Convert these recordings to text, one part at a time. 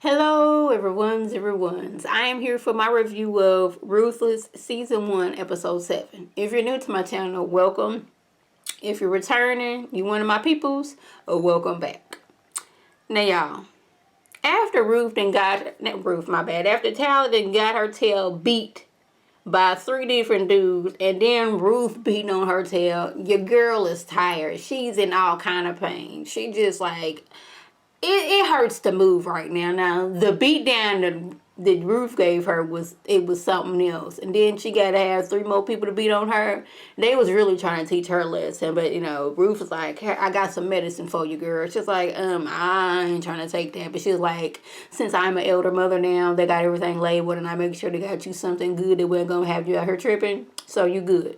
Hello, everyone's. I am here for my review of Ruthless Season 1, Episode 7. If you're new to my channel, welcome. If you're returning, you one of my peoples, welcome back. Now, y'all, after after Talia got her tail beat by 3 different dudes, and then Ruth beating on her tail, your girl is tired. She's in all kind of pain. She just like... It hurts to move right now. Now the beat down that Ruth gave her was something else, and then she got to have 3 more people to beat on her. They was really trying to teach her a lesson, but Ruth was like, hey, I got some medicine for you, girl. She's like, I ain't trying to take that, but she's like, since I'm an elder mother now, they got everything labeled, and I make sure they got you something good that we're gonna have you out here tripping, so you good.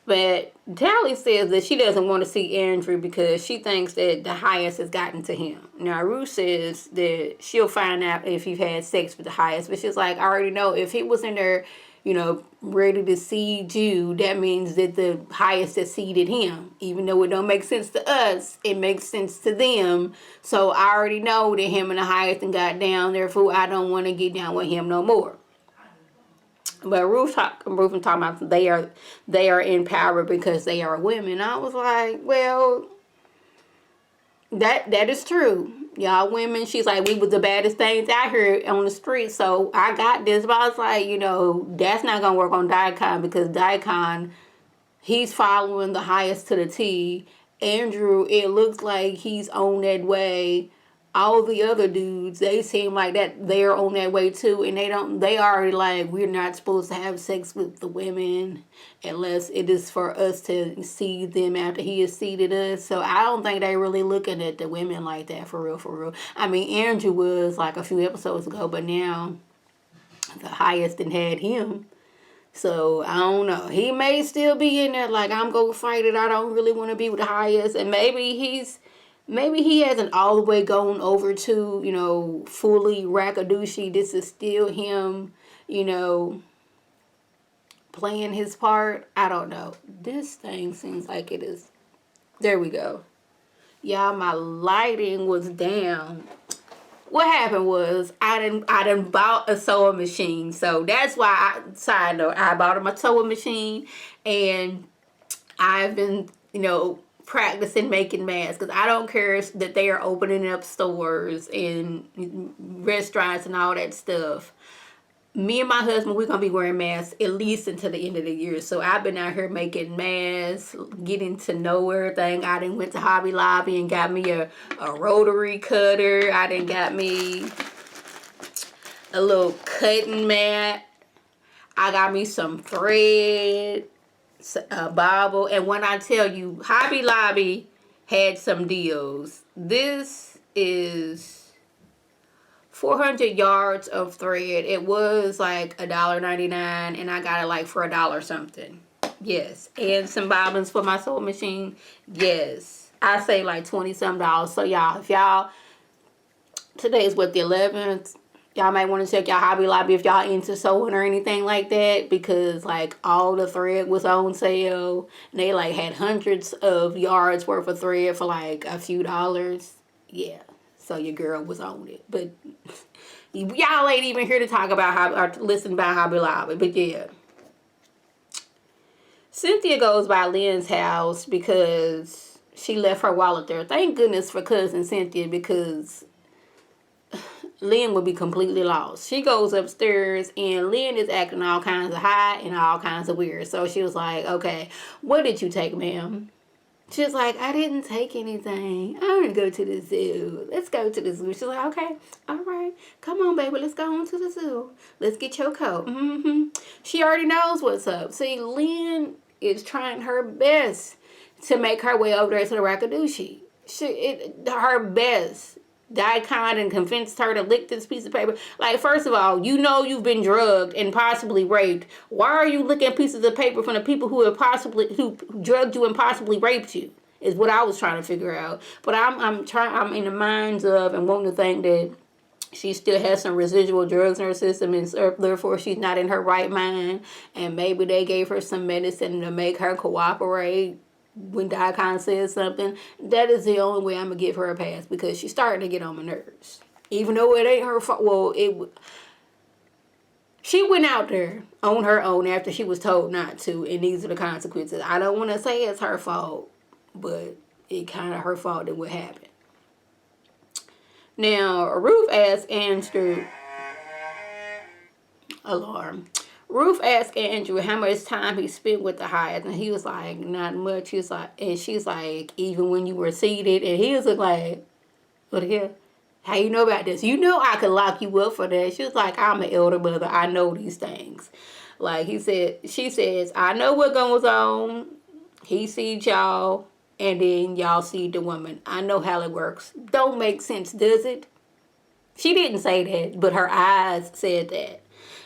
But Tally says that she doesn't want to see Andrew because she thinks that the highest has gotten to him. Now, Ruth says that she'll find out if you've had sex with the highest. But she's like, I already know if he was in there, ready to seed you, that means that the highest has seeded him. Even though it don't make sense to us, it makes sense to them. So I already know that him and the highest and got down. Therefore, I don't want to get down with him no more. But Ruth and talking about they are in power because they are women. I was like, well, that is true. Y'all women, she's like, we was the baddest things out here on the street, so I got this. But I was like, that's not gonna work on Daikon because Daikon, he's following the highest to the T. Andrew, it looks like he's on that way. All the other dudes, they seem like that they're on that way too, and they already like, we're not supposed to have sex with the women unless it is for us to see them after he has seeded us. So I don't think they really looking at the women like that for real. I mean, Andrew was like a few episodes ago, but now the highest and had him. So I don't know. He may still be in there like, I'm gonna fight it. I don't really want to be with the highest, and maybe he hasn't all the way gone over to, fully Rakadouchi. This is still him, playing his part. I don't know. This thing seems like it is. There we go. Y'all, my lighting was down. What happened was I done bought a sewing machine. So that's why side note, I bought a sewing machine, and I've been, practicing making masks because I don't care that they are opening up stores and restaurants and all that stuff. Me and my husband, we're going to be wearing masks at least until the end of the year. So I've been out here making masks, getting to know everything. I done went to Hobby Lobby and got me a rotary cutter. I done got me a little cutting mat. I got me some thread, a Bible, and when I tell you, Hobby Lobby had some deals. This is 400 yards of thread. It was like $1.99, and I got it like for $1 something. Yes, and some bobbins for my sewing machine. Yes, I say like 20 some dollars. So y'all, today is what, the 11th. Y'all might want to check y'all Hobby Lobby if y'all into sewing or anything like that, because like all the thread was on sale, and they like had hundreds of yards worth of thread for like a few dollars. Yeah, so your girl was on it. But y'all ain't even here to talk about or listen about Hobby Lobby. But yeah, Cynthia goes by Lynn's house because she left her wallet there. Thank goodness for cousin Cynthia, because Lynn would be completely lost. She goes upstairs, and Lynn is acting all kinds of high and all kinds of weird. So she was like, okay, what did you take, ma'am? She's like, I didn't take anything. I want to go to the zoo. Let's go to the zoo. She's like, okay, all right. Come on, baby. Let's go on to the zoo. Let's get your coat. She already knows what's up. See, Lynn is trying her best to make her way over there to the Rakadouchi. Her best. Daikon and convinced her to lick this piece of paper. Like, first of all, you've been drugged and possibly raped. Why are you licking pieces of paper from the people who drugged you and possibly raped you? Is what I was trying to figure out. But I'm in the minds of and wanting to think that she still has some residual drugs in her system, and therefore she's not in her right mind. And maybe they gave her some medicine to make her cooperate when Daikon says something. That is the only way I'm going to give her a pass, because she's starting to get on my nerves. Even though it ain't her fault. Well, she went out there on her own after she was told not to, and these are the consequences. I don't want to say it's her fault, but it kind of her fault that what happened. Now, Ruth asked Andrew, alarm. Ruth asked Andrew how much time he spent with the highest, and he was like, not much. He was like, and she's like, even when you were seated, and he was like, what the hell? How you know about this? You know I could lock you up for that. She was like, I'm an elder brother. I know these things. Like she says, I know what goes on. He sees y'all, and then y'all see the woman. I know how it works. Don't make sense, does it? She didn't say that, but her eyes said that.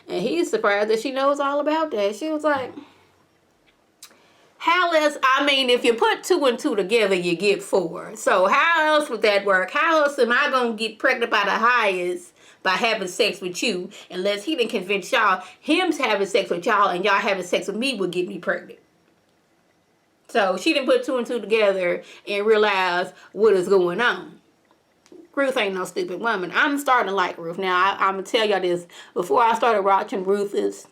And he's surprised that she knows all about that. She was like, how else, I mean, if you put 2 and 2 together, you get 4. So how else would that work? How else am I going to get pregnant by the highest by having sex with you? Unless he didn't convince y'all, him having sex with y'all and y'all having sex with me would get me pregnant. So she didn't put 2 and 2 together and realize what is going on. Ruth ain't no stupid woman. I'm starting to like Ruth. Now, I'm going to tell y'all this. Before I started watching Ruthless,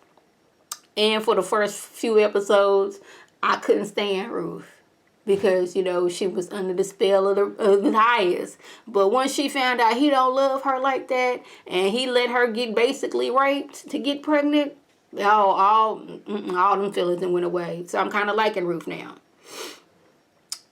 and for the first few episodes, I couldn't stand Ruth because, you know, she was under the spell of the highest. But once she found out he don't love her like that, and he let her get basically raped to get pregnant, all them feelings went away. So I'm kind of liking Ruth now.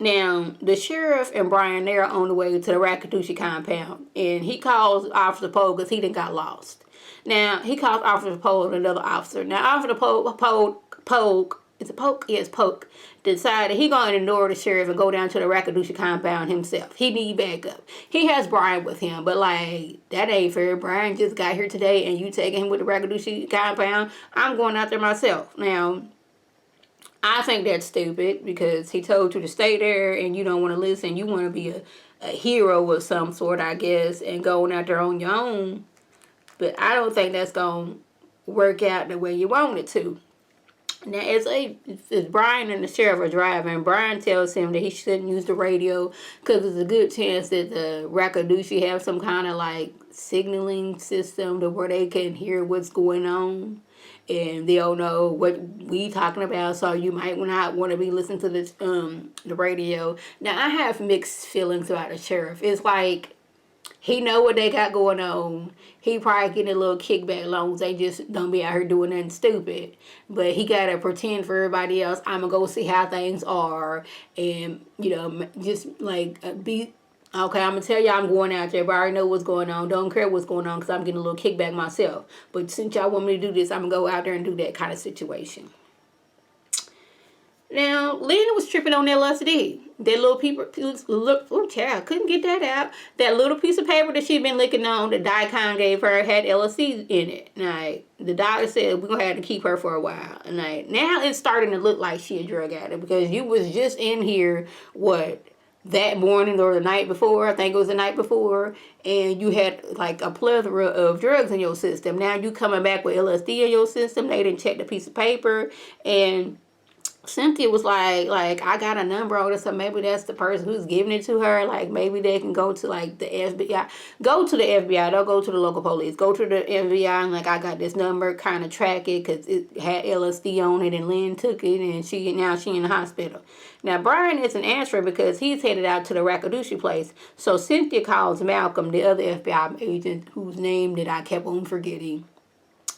Now, the sheriff and Brian, they're on the way to the Rakatushi compound, and he calls Officer Poe because he done got lost. Now, he calls Officer Poe and another officer. Now, Officer Poe, is it Polk? Yes, Polk, decided he going to ignore the sheriff and go down to the Rakatushi compound himself. He need backup. He has Brian with him, but like, that ain't fair. Brian just got here today and you taking him with the Rakatushi compound. I'm going out there myself. Now, I think that's stupid because he told you to stay there and you don't want to listen. You want to be a hero of some sort, I guess, and going out there on your own. But I don't think that's going to work out the way you want it to. Now, as Brian and the sheriff are driving, Brian tells him that he shouldn't use the radio because there's a good chance that the Rakatushi have some kind of like signaling system to where they can hear what's going on. And they'll know what we talking about, so you might not want to be listening to the radio. Now, I have mixed feelings about the sheriff. It's like, he know what they got going on. He probably getting a little kickback as long as they just don't be out here doing nothing stupid. But he got to pretend for everybody else, I'm going to go see how things are. And, you know, just like be, okay, I'm going to tell y'all I'm going out there, but I already know what's going on. Don't care what's going on because I'm getting a little kickback myself. But since y'all want me to do this, I'm going to go out there and do that kind of situation. Now, Lynn was tripping on LSD. That little child couldn't get that out. That little piece of paper that she'd been licking on, the Dicon gave her, had LSD in it. Like, the doctor said we're going to have to keep her for a while. And like, now it's starting to look like she a drug addict because you was just in here, that morning or the night before, I think it was the night before, and you had like a plethora of drugs in your system. Now you coming back with LSD in your system. They didn't check the piece of paper, and Cynthia was like, I got a number on it, so maybe that's the person who's giving it to her. Like, maybe they can go to, like, the FBI. Go to the FBI. Don't go to the local police. Go to the FBI and, like, I got this number, kind of track it, because it had LSD on it, and Lynn took it, and now she in the hospital. Now, Brian isn't answering because he's headed out to the Rakatushi place. So Cynthia calls Malcolm, the other FBI agent, whose name that I kept on forgetting,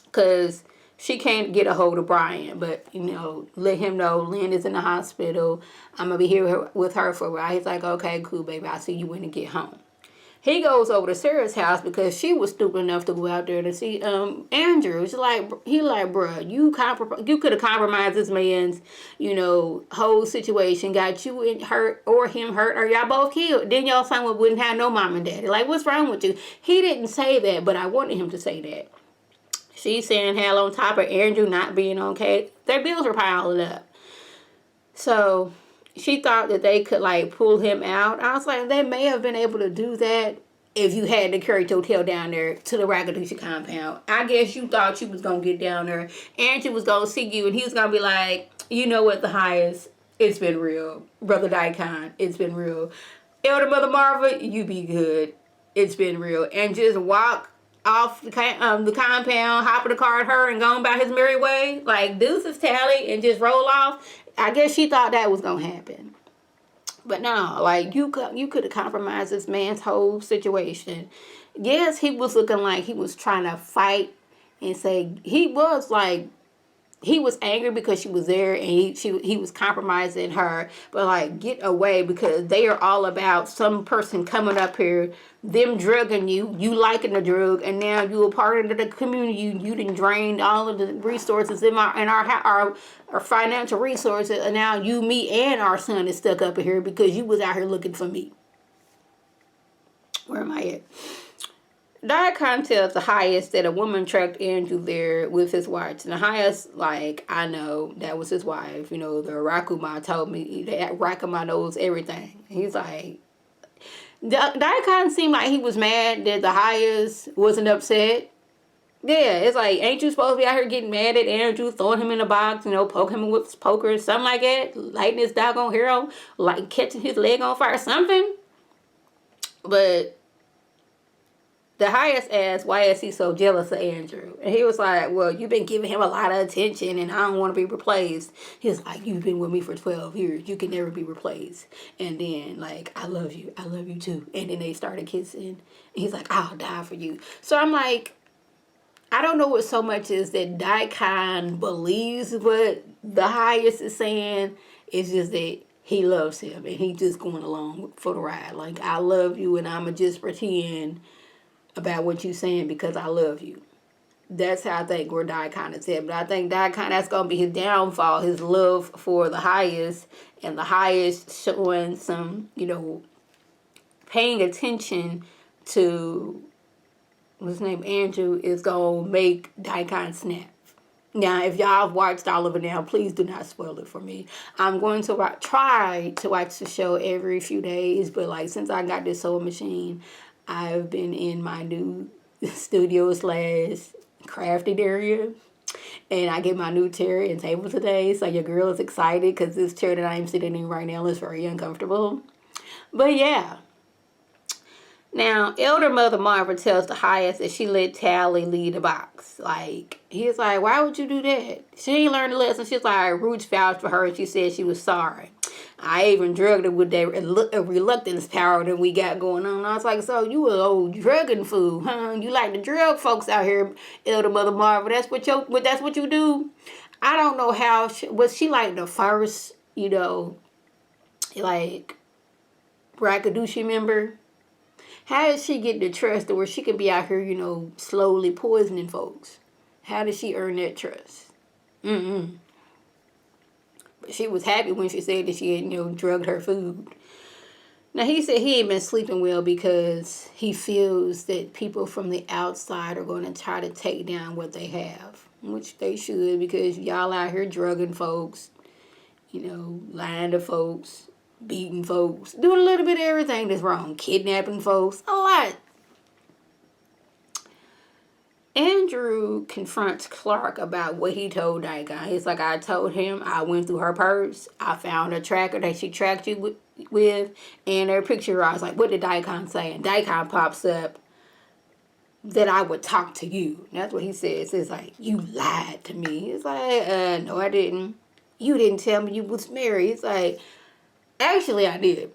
because she can't get a hold of Brian, but, you know, let him know Lynn is in the hospital. I'm going to be here with her for a while. He's like, okay, cool, baby. I'll see you when you get home. He goes over to Sarah's house because she was stupid enough to go out there to see Andrew. He like, bruh, you could have compromised this man's, you know, whole situation, got you hurt or him hurt, or y'all both killed. Then y'all son wouldn't have no mom and daddy. Like, what's wrong with you? He didn't say that, but I wanted him to say that. She's saying hell on top of Andrew not being okay. Their bills were piling up. So she thought that they could, like, pull him out. I was like, they may have been able to do that if you had to carry your tail down there to the Rakatushi compound. I guess you thought you was going to get down there. Andrew was going to see you, and he was going to be like, you know what, the highest, it's been real. Brother Dicon, it's been real. Elder Mother Marva, you be good. it's been real. And just walk off the compound, hop in the car with her, and go about his merry way. Like, deuces tally, and just roll off. I guess she thought that was going to happen. But no, like, you could have compromised this man's whole situation. Yes, he was looking like he was trying to fight and say, he was like, he was angry because she was there, and he was compromising her. But like, get away, because they are all about some person coming up here, them drugging you liking the drug, and now you a part of the community. You done drained all of the resources in our financial resources, and now you, me, and our son is stuck up in here because you was out here looking for me. Where am I at? Diacon tells the highest that a woman tracked Andrew there with his wife. And the highest, like, I know that was his wife. You know, the Rakuma told me that Rakuma knows everything. He's like, Diacon seemed like he was mad that the highest wasn't upset. Yeah, it's like, ain't you supposed to be out here getting mad at Andrew, throwing him in a box, you know, poking him with poker, something like that, lighting his doggone hero, like catching his leg on fire, something. But the highest asked, why is he so jealous of Andrew? And he was like, well, you've been giving him a lot of attention, and I don't want to be replaced. He's like, you've been with me for 12 years. You can never be replaced. And then, like, I love you too. And then they started kissing. And he's like, I'll die for you. So I'm like, I don't know what so much is that Daikon believes what the highest is saying. It's just that he loves him, and he's just going along for the ride. Like, I love you, and I'm going to just pretend about what you saying because I love you. That's how I think where Daikon is at. But I think Daikon, that's going to be his downfall, his love for the highest, and the highest showing some, you know, paying attention to, what's his name, Andrew, is going to make Daikon snap. Now, if y'all have watched all of it now, please do not spoil it for me. I'm going to try to watch the show every few days, but like, since I got this sewing machine, I've been in my new studio / crafting area, and I get my new chair and table today. So your girl is excited because this chair that I'm sitting in right now is very uncomfortable. But yeah. Now, Elder Mother Marva tells the highest that she let Tally lead the box. Like, he's like, why would you do that? She ain't learned the lesson. She's like, Roots vouched for her, and she said she was sorry. I even drugged her with that reluctance power that we got going on. I was like, so you an old drugging fool, huh? You like to drug folks out here, Elder Mother Marva. That's what you do. I don't know how, was she like the first, you know, like, braggadocio member? How did she get the trust to where she could be out here, you know, slowly poisoning folks? How did she earn that trust? But she was happy when she said that she had, you know, drugged her food. Now, he said he ain't been sleeping well because he feels that people from the outside are going to try to take down what they have. Which they should, because y'all out here drugging folks, you know, lying to folks, beating folks, doing a little bit of everything that's wrong. Kidnapping folks, a lot. Andrew confronts Clark about what he told Daikon. He's like, I told him I went through her purse. I found a tracker that she tracked you with, and her picture. I was like, what did Daikon say? And Daikon pops up that I would talk to you. And that's what he says. It's like, you lied to me. It's like, no, I didn't. You didn't tell me you was married. It's like, actually, I did.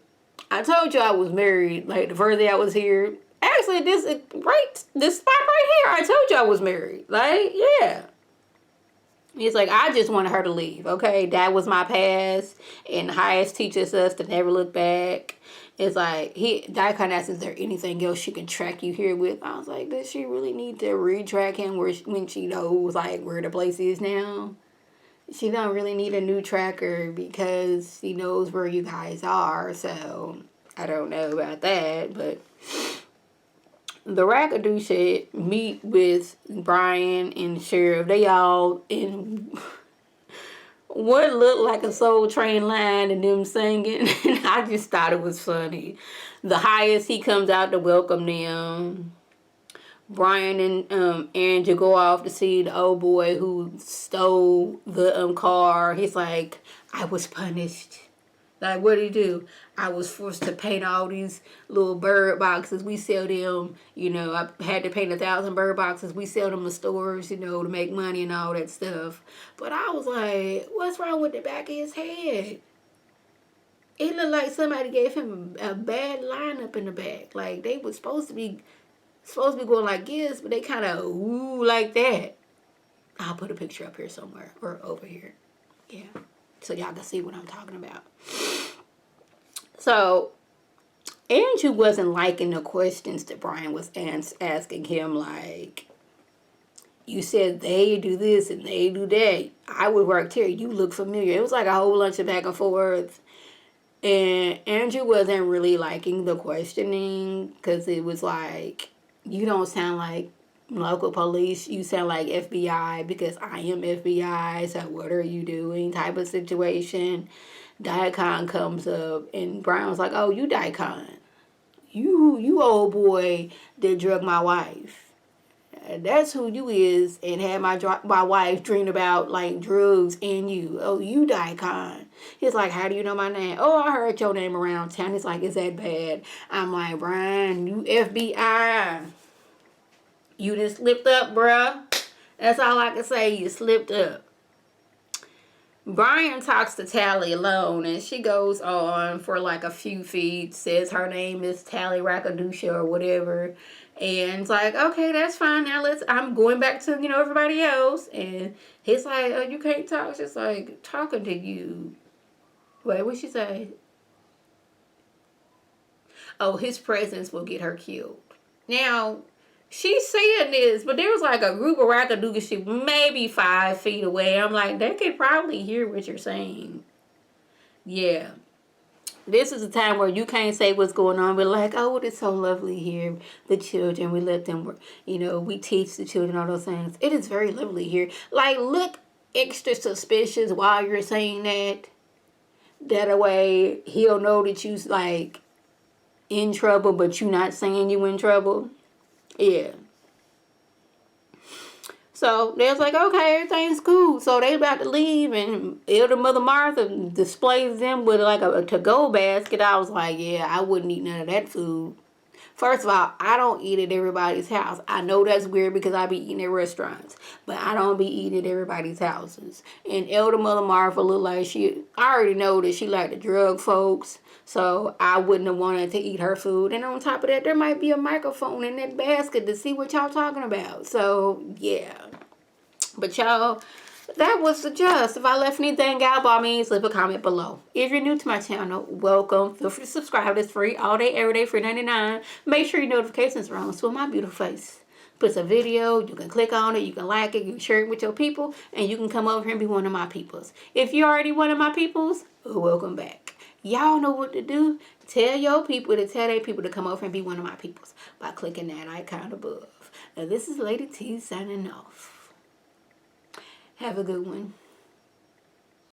I told you I was married, like, the first day I was here. Actually, this spot right here, I told you I was married. Like, yeah. He's like, I just wanted her to leave, okay? That was my past, and the highest teaches us to never look back. It's like, Daikon asks, is there anything else she can track you here with? I was like, does she really need to retrack him when she knows, like, where the place is now? She don't really need a new tracker because she knows where you guys are, so I don't know about that, but the Rackadoo meet with Brian and the sheriff. They all in what looked like a Soul Train line and them singing. And I just thought it was funny. The highest, he comes out to welcome them. Brian and Andrew go off to see the old boy who stole the car. He's like, I was punished. Like, what did he do? I was forced to paint all these little bird boxes. We sell them, you know, I had to paint 1,000 bird boxes. We sell them to stores, you know, to make money and all that stuff. But I was like, what's wrong with the back of his head? It looked like somebody gave him a bad lineup in the back. Like, they were supposed to be going like this, but they kind of ooh like that. I'll put a picture up here somewhere or over here. Yeah. So y'all can see what I'm talking about. So Andrew wasn't liking the questions that Brian was asking him, like, you said they do this and they do that. I would work here. You look familiar. It was like a whole bunch of back and forth. And Andrew wasn't really liking the questioning because it was like, you don't sound like local police. You sound like FBI because I am FBI. So what are you doing? Type of situation. Daikon comes up and Brian was like, oh, you Daikon. You old boy that drug my wife. That's who you is, and had my wife dream about like drugs and you. Oh, you Daikon. He's like, how do you know my name? Oh, I heard your name around town. He's like, is that bad? I'm like, Brian, you FBI. You just slipped up, bruh. That's all I can say. You slipped up. Brian talks to Tally alone, and she goes on for like a few feet, says her name is Tally Rakadusha or whatever, and it's like, okay, that's fine. Now I'm going back to, you know, everybody else, and he's like, oh, you can't talk. She's like, talking to you. Wait, what'd she say? Oh, his presence will get her killed. Now, she's saying this, but there was like a group of Rakadugashi maybe 5 feet away. I'm like, they could probably hear what you're saying. Yeah. This is a time where you can't say what's going on, but like, oh, it's so lovely here. The children, we let them work. You know, we teach the children all those things. It is very lovely here. Like, look extra suspicious while you're saying that. That way, he'll know that you like in trouble, but you not saying you in trouble. Yeah. So they was like, okay, everything's cool. So they about to leave, and Elder Mother Martha displays them with like a to-go basket. I was like, yeah, I wouldn't eat none of that food. First of all, I don't eat at everybody's house. I know that's weird because I be eating at restaurants, but I don't be eating at everybody's houses. And Elder Mother Martha looked like I already know that she like to drug folks, so I wouldn't have wanted to eat her food. And on top of that, there might be a microphone in that basket to see what y'all talking about. So, yeah. But y'all, that was the gist. If I left anything out, by all means, leave a comment below. If you're new to my channel, welcome. Feel free to subscribe. It's free all day, every day, free 99. Make sure your notifications are on so my beautiful face puts a video. You can click on it. You can like it. You can share it with your people. And you can come over here and be one of my peoples. If you're already one of my peoples, welcome back. Y'all know what to do. Tell your people to tell their people to come over and be one of my peoples by clicking that icon above. Now, this is Lady T signing off. Have a good one.